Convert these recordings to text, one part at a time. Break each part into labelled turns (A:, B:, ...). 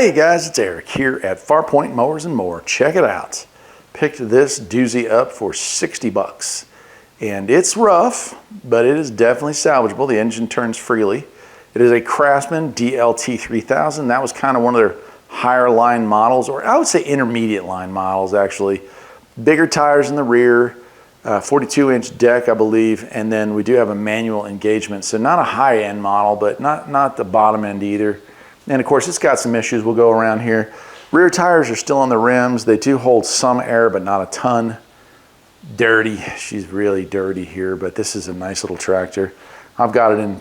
A: Hey guys, it's Eric here at Farpoint Mowers and More. Check it out. Picked this doozy up for 60 bucks. And it's rough, but it is definitely salvageable. The engine turns freely. It is a Craftsman DLT 3000. That was kind of one of their higher line models, or I would say intermediate line models actually. Bigger tires in the rear, 42-inch deck, I believe, and then we do have a manual engagement. So not a high-end model, but not the bottom end either. And of course, it's got some issues. We'll go around here. Rear tires are still on the rims. They do hold some air, but not a ton. Dirty. She's really dirty here, but this is a nice little tractor. I've got it in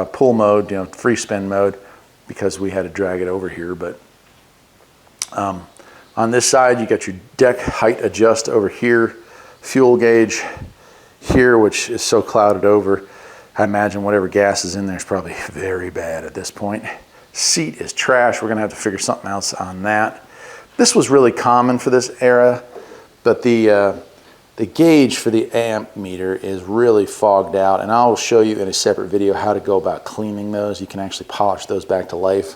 A: pull mode, free spin mode, because we had to drag it over here. But on this side, you got your deck height adjust over here, fuel gauge here, which is so clouded over. I imagine whatever gas is in there is probably very bad at this point. Seat is trash. We're gonna have to figure something else on that. This was really common for this era, but the gauge for the amp meter is really fogged out, and I'll show you in a separate video how to go about cleaning those. You can actually polish those back to life.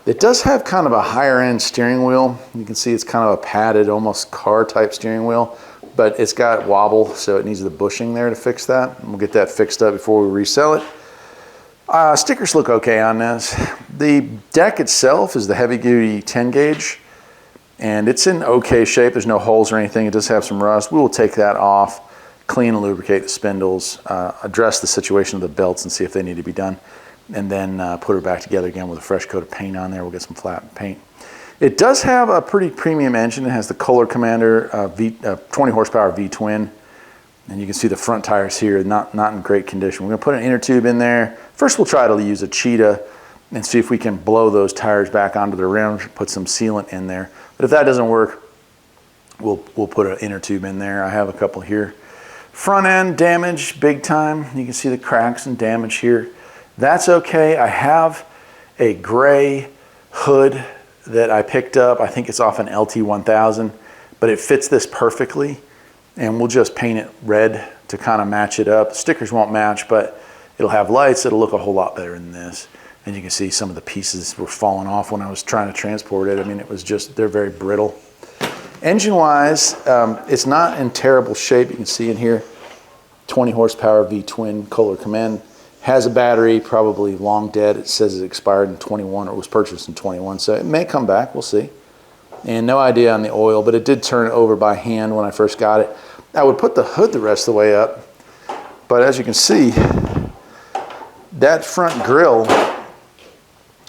A: It does have kind of a higher end steering wheel. You can see it's kind of a padded, almost car type steering wheel, but it's got wobble, so it needs the bushing there to fix that. And we'll get that fixed up before we resell it. Stickers look okay on this. The deck itself is the heavy duty 10 gauge, and it's in okay shape. There's no holes or anything. It does have some rust. We will take that off, clean and lubricate the spindles, address the situation of the belts and see if they need to be done, and then put her back together again with a fresh coat of paint on there. We'll get some flat paint. It does have a pretty premium engine. It has the Kohler Commander 20 horsepower V-twin. And you can see the front tires here, not in great condition. We're gonna put an inner tube in there. First, we'll try to use a Cheetah and see if we can blow those tires back onto the rims, put some sealant in there. But if that doesn't work, we'll put an inner tube in there. I have a couple here. Front end damage, big time. You can see the cracks and damage here. That's okay. I have a gray hood that I picked up. I think it's off an LT1000, but it fits this perfectly. And we'll just paint it red to kind of match it up. Stickers won't match, but it'll have lights. It'll look a whole lot better than this. And you can see some of the pieces were falling off when I was trying to transport it. I mean, it was just, they're very brittle. Engine-wise, it's not in terrible shape. You can see in here, 20 horsepower V-twin Kohler Command. Has a battery, probably long dead. It says it expired in 21 or was purchased in 21, so it may come back, we'll see. And no idea on the oil, but it did turn over by hand when I first got it. I would put the hood the rest of the way up, but as you can see, that front grille,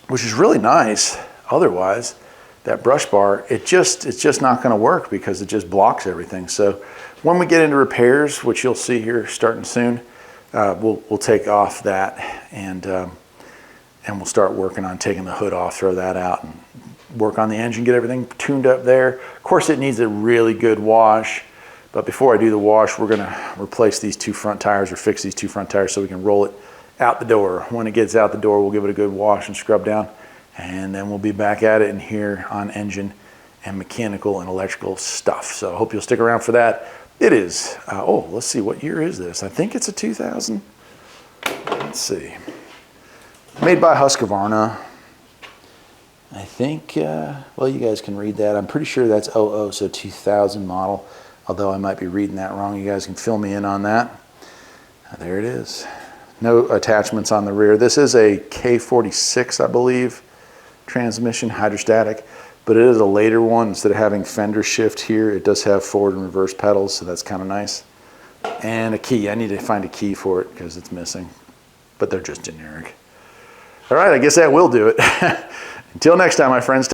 A: which is really nice otherwise, that brush bar, it's just not gonna work because it just blocks everything. So when we get into repairs, which you'll see here starting soon, we'll take off that and we'll start working on taking the hood off, throw that out, and work on the engine, get everything tuned up there. Of course, it needs a really good wash, but before I do the wash, we're gonna replace these two front tires or fix these two front tires so we can roll it out the door. When it gets out the door, we'll give it a good wash and scrub down, and then we'll be back at it in here on engine and mechanical and electrical stuff. So I hope you'll stick around for that. It is, oh, let's see, what year is this? I think it's a 2000. Let's see. Made by Husqvarna. I think, well, you guys can read that. I'm pretty sure that's 00, so 2000 model, although I might be reading that wrong. You guys can fill me in on that. There it is. No attachments on the rear. This is a K46, I believe, transmission, hydrostatic, but it is a later one. Instead of having fender shift here, it does have forward and reverse pedals, so that's kind of nice. And a key. I need to find a key for it because it's missing, but they're just generic. All right, I guess that will do it. Until next time, my friends.